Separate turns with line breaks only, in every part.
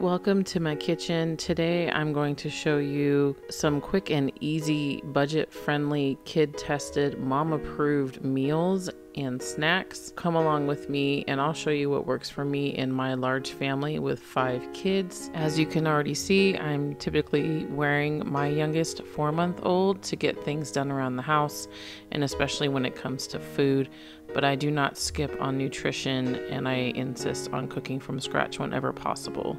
Welcome to my kitchen. Today I'm going to show you some quick and easy, budget-friendly, kid-tested, mom-approved meals and snacks. Come along with me and I'll show you what works for me and my large family with 5 kids. As you can already see, I'm typically wearing my youngest 4-month-old to get things done around the house, and especially when it comes to food. But I do not skip on nutrition, and I insist on cooking from scratch whenever possible.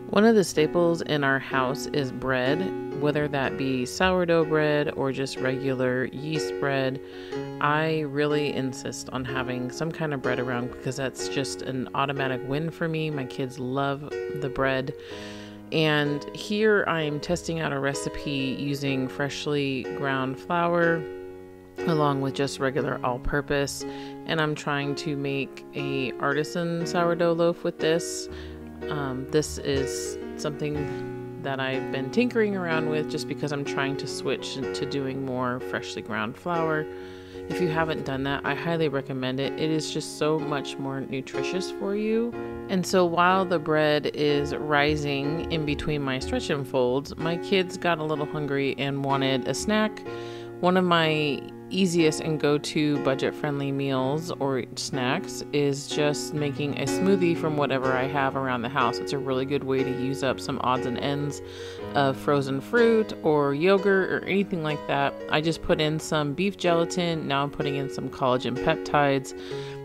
One of the staples in our house is bread, whether that be sourdough bread or just regular yeast bread. I really insist on having some kind of bread around because that's just an automatic win for me. My kids love the bread. And here I am testing out a recipe using freshly ground flour along with just regular all-purpose, and I'm trying to make a artisan sourdough loaf with this. This is something that I've been tinkering around with just because I'm trying to switch to doing more freshly ground flour. If you haven't done that, I highly recommend it. It is just so much more nutritious for you. And so while the bread is rising in between my stretch and folds, my kids got a little hungry and wanted a snack. One of my easiest and go-to budget-friendly meals or snacks is just making a smoothie from whatever I have around the house. It's a really good way to use up some odds and ends of frozen fruit or yogurt or anything like that. I just put in some beef gelatin. Now I'm putting in some collagen peptides.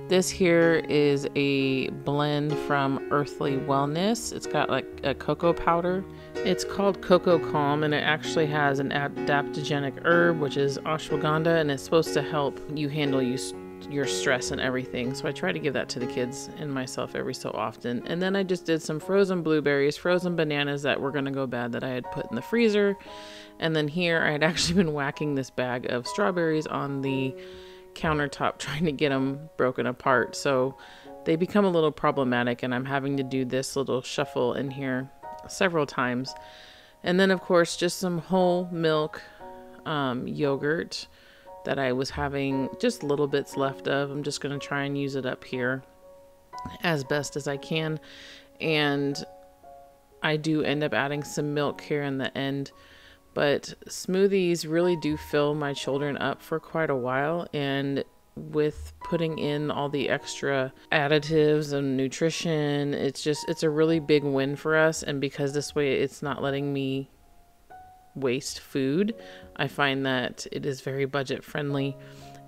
This here is a blend from Earthly Wellness. It's got like a cocoa powder. It's called Cocoa Calm, and it actually has an adaptogenic herb, which is ashwagandha, and it's supposed to help you handle your stress and everything. So I try to give that to the kids and myself every so often. And then I just did some frozen blueberries, frozen bananas that were gonna go bad that I had put in the freezer. And then here I had actually been whacking this bag of strawberries on the countertop trying to get them broken apart. So they become a little problematic, and I'm having to do this little shuffle in here several times. And then of course just some whole milk yogurt that I was having just little bits left of. I'm just going to try and use it up here as best as I can, and I do end up adding some milk here in the end. But smoothies really do fill my children up for quite a while, and with putting in all the extra additives and nutrition, it's a really big win for us. And because this way it's not letting me waste food, I find that it is very budget friendly.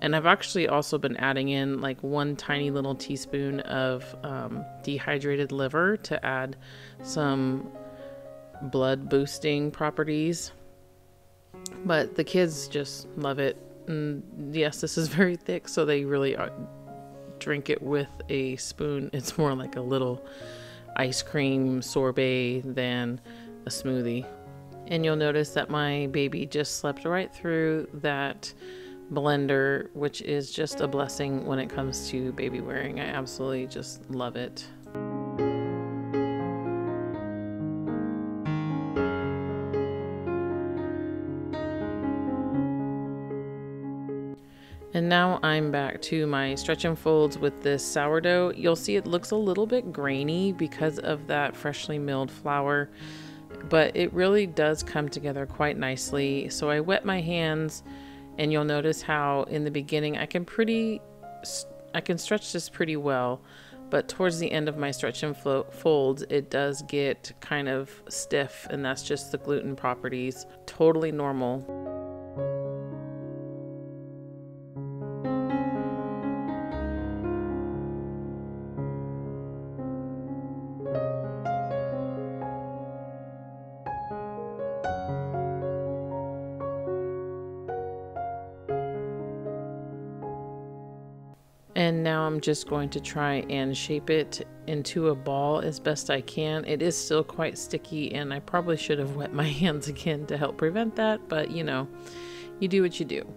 And I've actually also been adding in like 1 tiny little teaspoon of dehydrated liver to add some blood boosting properties. But the kids just love it. And yes, this is very thick, so they really drink it with a spoon. It's more like a little ice cream sorbet than a smoothie. And you'll notice that my baby just slept right through that blender, which is just a blessing when it comes to baby wearing. I absolutely just love it. And now I'm back to my stretch and folds with this sourdough. You'll see it looks a little bit grainy because of that freshly milled flour, but it really does come together quite nicely. So I wet my hands, and you'll notice how in the beginning I can stretch this pretty well, but towards the end of my stretch and folds, it does get kind of stiff, and that's just the gluten properties. Totally normal. And now I'm just going to try and shape it into a ball as best I can. It is still quite sticky, and I probably should have wet my hands again to help prevent that, but you know, you do what you do.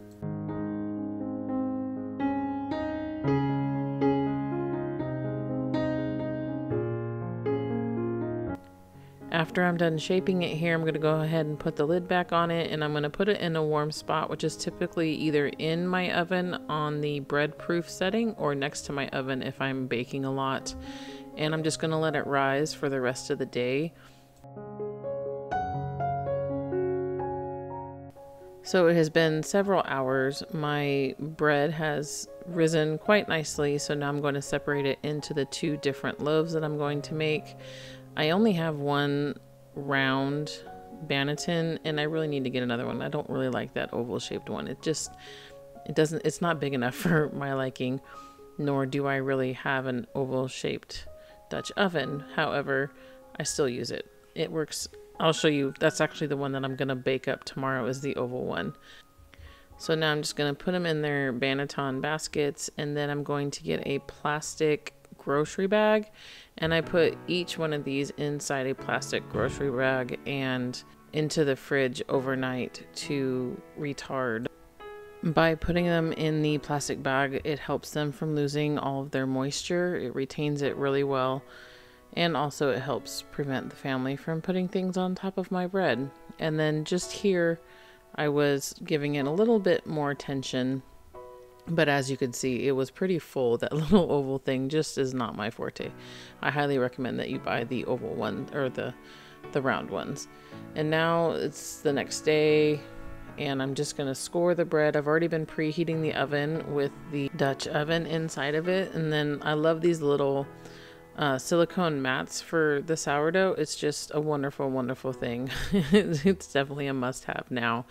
After I'm done shaping it here, I'm going to go ahead and put the lid back on it, and I'm going to put it in a warm spot, which is typically either in my oven on the bread proof setting or next to my oven if I'm baking a lot. And I'm just going to let it rise for the rest of the day. So it has been several hours. My bread has risen quite nicely, so now I'm going to separate it into the 2 different loaves that I'm going to make. I only have one round banneton, and I really need to get another one. I don't really like that oval shaped one. It's not big enough for my liking, nor do I really have an oval shaped Dutch oven. However, I still use it. It works. I'll show you. That's actually the one that I'm going to bake up tomorrow, is the oval one. So now I'm just going to put them in their banneton baskets, and then I'm going to get a plastic grocery bag, and I put each one of these inside a plastic grocery bag and into the fridge overnight to retard. By putting them in the plastic bag, it helps them from losing all of their moisture. It retains it really well, and also it helps prevent the family from putting things on top of my bread. And then just here I was giving it a little bit more attention, but as you can see, it was pretty full. That little oval thing just is not my forte. I highly recommend that you buy the oval one, or the round ones. And now it's the next day, and I'm just going to score the bread. I've already been preheating the oven with the Dutch oven inside of it. And then I love these little silicone mats for the sourdough. It's just a wonderful, wonderful thing. It's definitely a must-have now.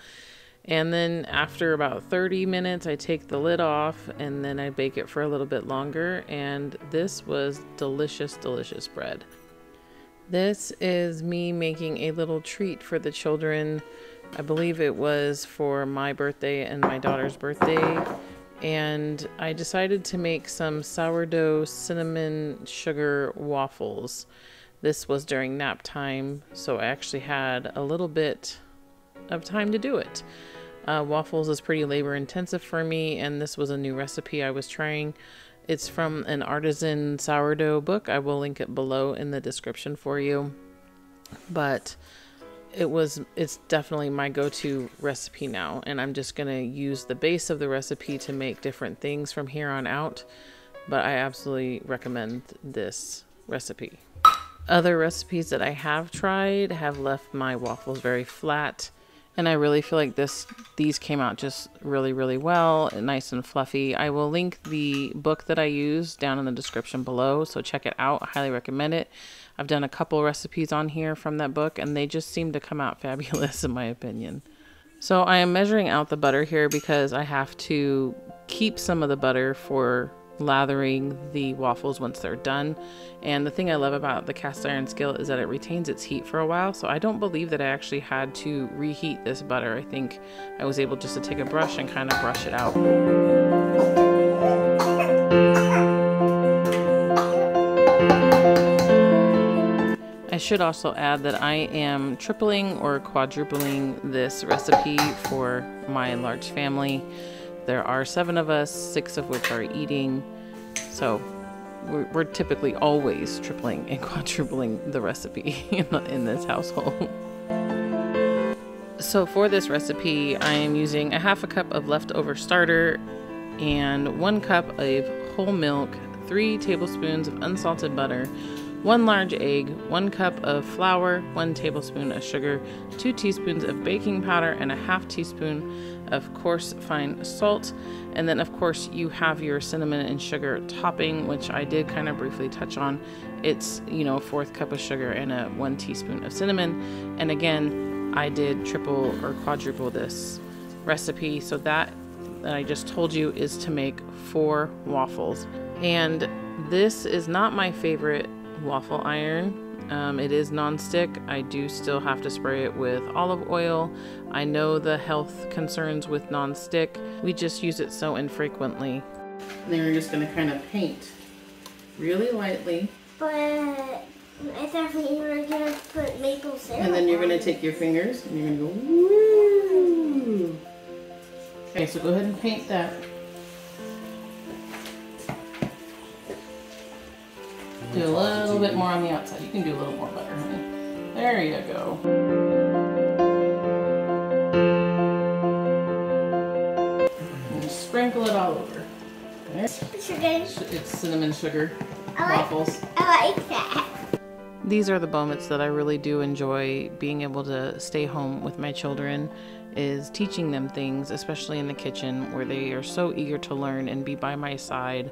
And then after about 30 minutes, I take the lid off, and then I bake it for a little bit longer. And this was delicious, delicious bread. This is me making a little treat for the children. I believe it was for my birthday and my daughter's birthday. And I decided to make some sourdough cinnamon sugar waffles. This was during nap time, so I actually had a little bit of time to do it. Waffles is pretty labor intensive for me, and this was a new recipe I was trying. It's from an artisan sourdough book. I will link it below in the description for you. But it's definitely my go-to recipe now, and I'm just gonna use the base of the recipe to make different things from here on out. But I absolutely recommend this recipe. Other recipes that I have tried have left my waffles very flat, and I really feel like these came out just really, really well, nice and fluffy. I will link the book that I use down in the description below, so check it out. I highly recommend it. I've done a couple recipes on here from that book, and they just seem to come out fabulous in my opinion. So I am measuring out the butter here because I have to keep some of the butter for lathering the waffles once they're done. And the thing I love about the cast iron skillet is that it retains its heat for a while, so I don't believe that I actually had to reheat this butter. I think I was able just to take a brush and kind of brush it out. I should also add that I am tripling or quadrupling this recipe for my large family. There are 7 of us, 6 of which are eating, so we're typically always tripling and quadrupling the recipe in this household. So for this recipe, I am using a ½ cup of leftover starter and 1 cup of whole milk, 3 tablespoons of unsalted butter, 1 large egg, 1 cup of flour, 1 tablespoon of sugar, 2 teaspoons of baking powder, and a ½ teaspoon of coarse fine salt. And then of course you have your cinnamon and sugar topping, which I did kind of briefly touch on. It's, you know, 1/4 cup of sugar and a 1 teaspoon of cinnamon. And again, I did triple or quadruple this recipe, so that I just told you is to make 4 waffles. And this is not my favorite waffle iron. It is non-stick. I do still have to spray it with olive oil. I know the health concerns with non-stick. We just use it so infrequently. And then we're just going to kind of paint really lightly.
But I thought you were going to put maple syrup.
And then you're going to take your fingers and you're going to go woo. Okay, so go ahead and paint that. Do a little bit more on the outside. You can do a little more butter, honey. There you go. And sprinkle it all over. There.
Sugar.
It's cinnamon sugar waffles.
I like that.
These are the moments that I really do enjoy being able to stay home with my children, is teaching them things, especially in the kitchen where they are so eager to learn and be by my side.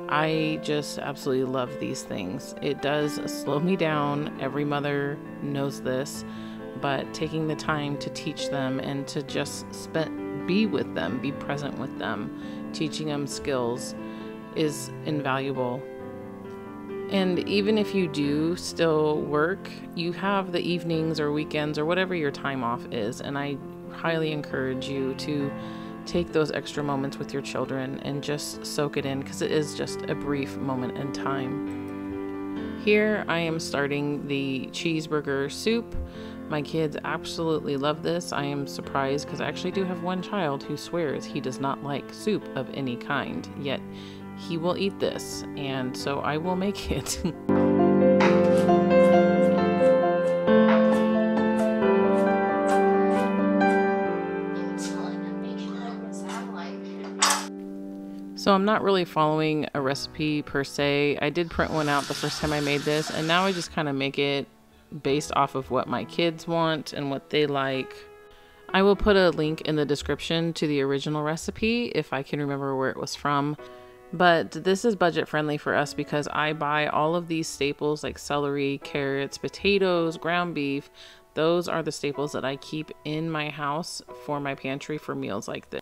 I just absolutely love these things. It does slow me down. Every mother knows this, but taking the time to teach them and to just be with them, be present with them, teaching them skills is invaluable. And even if you do still work, you have the evenings or weekends or whatever your time off is, and I highly encourage you to take those extra moments with your children and just soak it in, because it is just a brief moment in time. Here I am starting the cheeseburger soup. My kids absolutely love this. I am surprised because I actually do have one child who swears he does not like soup of any kind, yet he will eat this, and so I will make it. So I'm not really following a recipe per se. I did print one out the first time I made this, and now I just kind of make it based off of what my kids want and what they like. I will put a link in the description to the original recipe if I can remember where it was from. But this is budget friendly for us because I buy all of these staples like celery, carrots, potatoes, ground beef. Those are the staples that I keep in my house for my pantry for meals like this.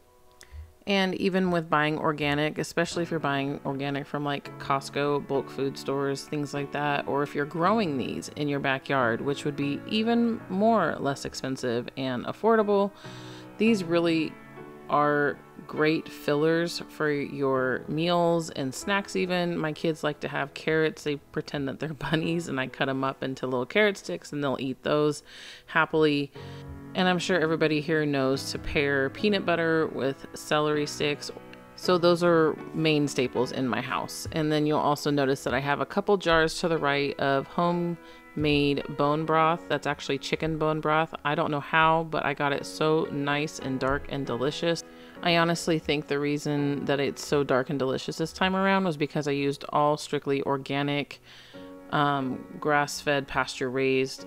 And even with buying organic, especially if you're buying organic from like Costco, bulk food stores, things like that, or if you're growing these in your backyard, which would be even more less expensive and affordable, these really are great fillers for your meals and snacks even. My kids like to have carrots. They pretend that they're bunnies, and I cut them up into little carrot sticks and they'll eat those happily. And I'm sure everybody here knows to pair peanut butter with celery sticks. So those are main staples in my house. And then you'll also notice that I have a couple jars to the right of homemade bone broth. That's actually chicken bone broth. I don't know how, but I got it so nice and dark and delicious. I honestly think the reason that it's so dark and delicious this time around was because I used all strictly organic, grass-fed, pasture-raised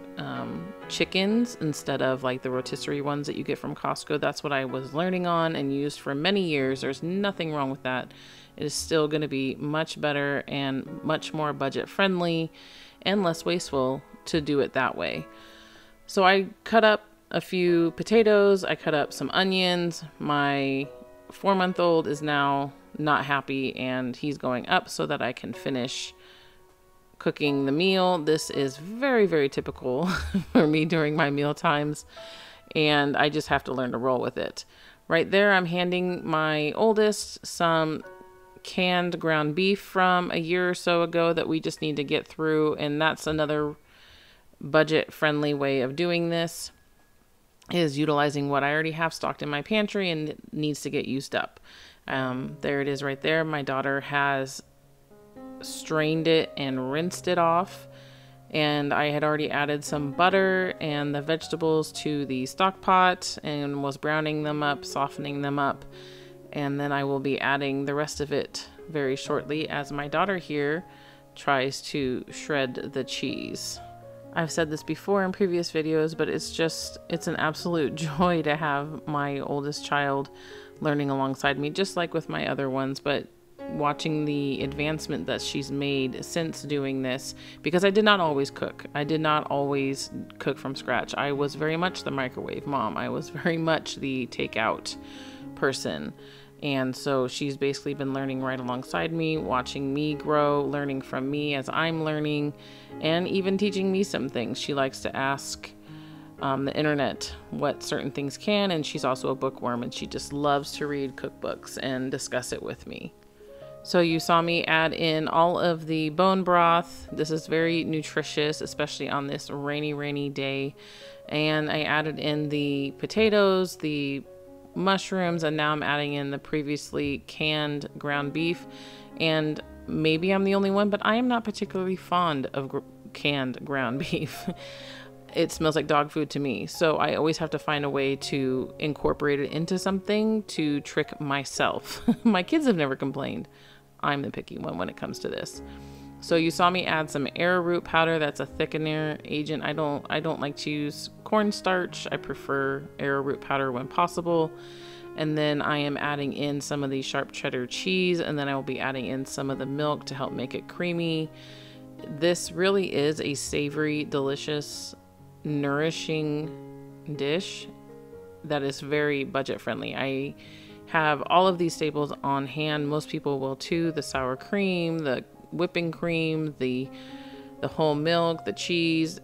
chickens instead of like the rotisserie ones that you get from Costco. That's what I was learning on and used for many years. There's nothing wrong with that. It is still going to be much better and much more budget-friendly and less wasteful to do it that way. So I cut up a few potatoes. I cut up some onions. My 4-month-old is now not happy and he's going up so that I can finish cooking the meal. This is very, very typical for me during my meal times, and I just have to learn to roll with it. Right there, I'm handing my oldest some canned ground beef from a year or so ago that we just need to get through, and that's another budget-friendly way of doing this, is utilizing what I already have stocked in my pantry and it needs to get used up. There it is right there. My daughter has strained it and rinsed it off, and I had already added some butter and the vegetables to the stock pot and was browning them up, softening them up, and then I will be adding the rest of it very shortly as my daughter here tries to shred the cheese. I've said this before in previous videos, but it's an absolute joy to have my oldest child learning alongside me, just like with my other ones, but watching the advancement that she's made since doing this, because I did not always cook. I did not always cook from scratch. I was very much the microwave mom. I was very much the takeout person. And so she's basically been learning right alongside me, watching me grow, learning from me as I'm learning, and even teaching me some things. She likes to ask the internet what certain things can, and she's also a bookworm, and she just loves to read cookbooks and discuss it with me. So you saw me add in all of the bone broth. This is very nutritious, especially on this rainy day. And I added in the potatoes, the mushrooms, and now I'm adding in the previously canned ground beef. And maybe I'm the only one, but I am not particularly fond of canned ground beef. it smells like dog food to me. So I always have to find a way to incorporate it into something to trick myself. My kids have never complained. I'm the picky one when it comes to this. So you saw me add some arrowroot powder. That's a thickener agent. I don't like to use cornstarch. I prefer arrowroot powder when possible. And then I am adding in some of the sharp cheddar cheese, and then I will be adding in some of the milk to help make it creamy. This really is a savory, delicious, nourishing dish that is very budget friendly. I have all of these staples on hand. Most people will too. The sour cream, the whipping cream, the whole milk, the cheese.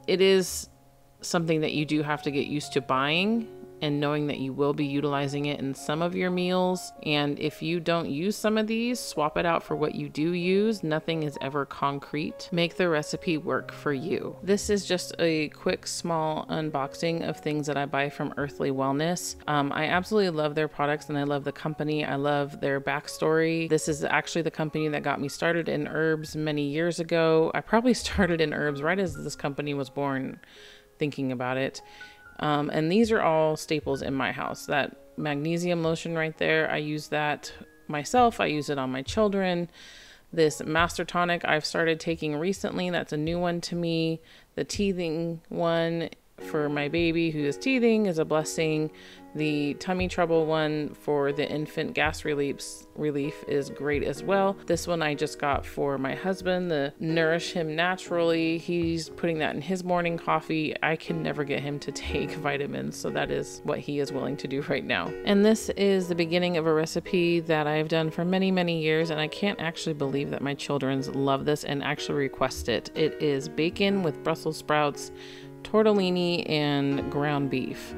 It is something that you do have to get used to buying and knowing that you will be utilizing it in some of your meals. And if you don't use some of these, swap it out for what you do use. Nothing is ever concrete. Make the recipe work for you. This is just a quick, small unboxing of things that I buy from Earthly Wellness. I absolutely love their products and I love the company. I love their backstory. This is actually the company that got me started in herbs many years ago. I probably started in herbs right as this company was born, thinking about it. And these are all staples in my house. That magnesium lotion right there, I use that myself. I use it on my children. This Master Tonic I've started taking recently. That's a new one to me. The teething one for my baby who is teething is a blessing. The tummy trouble one for the infant gas relief is great as well. This one I just got for my husband, the Nourish Him Naturally. He's putting that in his morning coffee. I can never get him to take vitamins, so that is what he is willing to do right now. And this is the beginning of a recipe that I've done for many, many years, and I can't actually believe that my children love this and actually request it. It is bacon with Brussels sprouts, tortellini, and ground beef.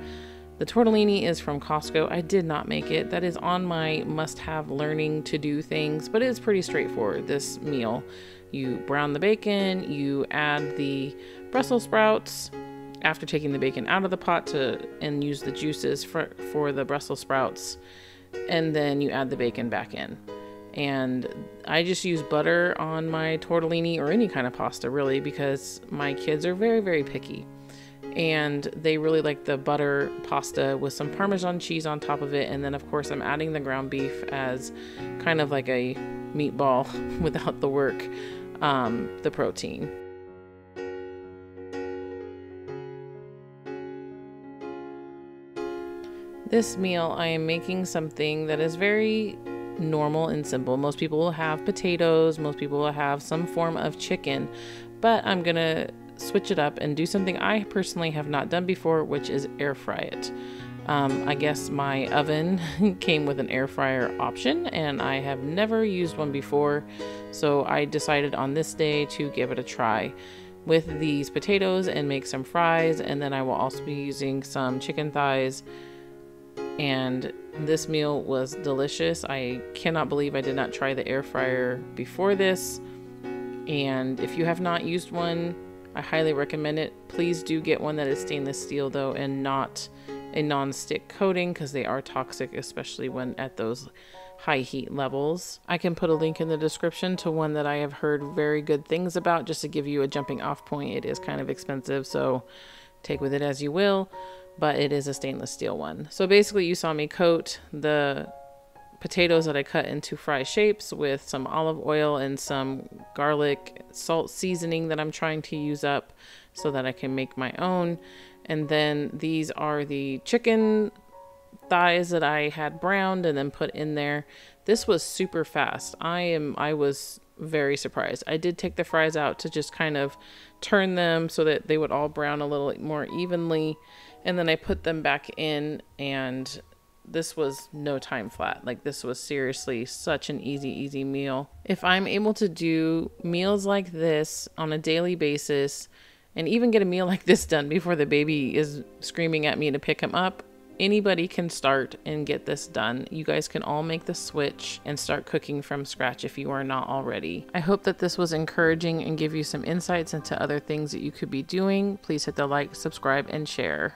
The tortellini is from Costco. I did not make it. That is on my must-have learning to do things, but it is pretty straightforward, this meal. You brown the bacon, you add the Brussels sprouts after taking the bacon out of the pot and use the juices for the Brussels sprouts, and then you add the bacon back in. And I just use butter on my tortellini or any kind of pasta really, because my kids are very, very picky. And they really like the butter pasta with some Parmesan cheese on top of it. And then of course I'm adding the ground beef as kind of like a meatball without the work, the protein. This meal I am making something that is very normal and simple. Most people will have potatoes, most people will have some form of chicken, but I'm gonna switch it up and do something I personally have not done before, which is air fry it. I guess my oven came with an air fryer option and I have never used one before, so I decided on this day to give it a try with these potatoes and make some fries. And then I will also be using some chicken thighs, and this meal was delicious. I cannot believe I did not try the air fryer before this, and if you have not used one, I highly recommend it. Please do get one that is stainless steel though, and not a non-stick coating, because they are toxic, especially when at those high heat levels. I can put a link in the description to one that I have heard very good things about, just to give you a jumping off point. It is kind of expensive, so take with it as you will, but it is a stainless steel one. So basically you saw me coat the potatoes that I cut into fry shapes with some olive oil and some garlic salt seasoning that I'm trying to use up so that I can make my own. And then these are the chicken thighs that I had browned and then put in there. This was super fast. I was very surprised. I did take the fries out to just kind of turn them so that they would all brown a little more evenly, and then I put them back in, and this was no time flat. Like, this was seriously such an easy meal. If I'm able to do meals like this on a daily basis and even get a meal like this done before the baby is screaming at me to pick him up, anybody can start and get this done. You guys can all make the switch and start cooking from scratch if you are not already. I hope that this was encouraging and give you some insights into other things that you could be doing. Please hit the like, subscribe, and share.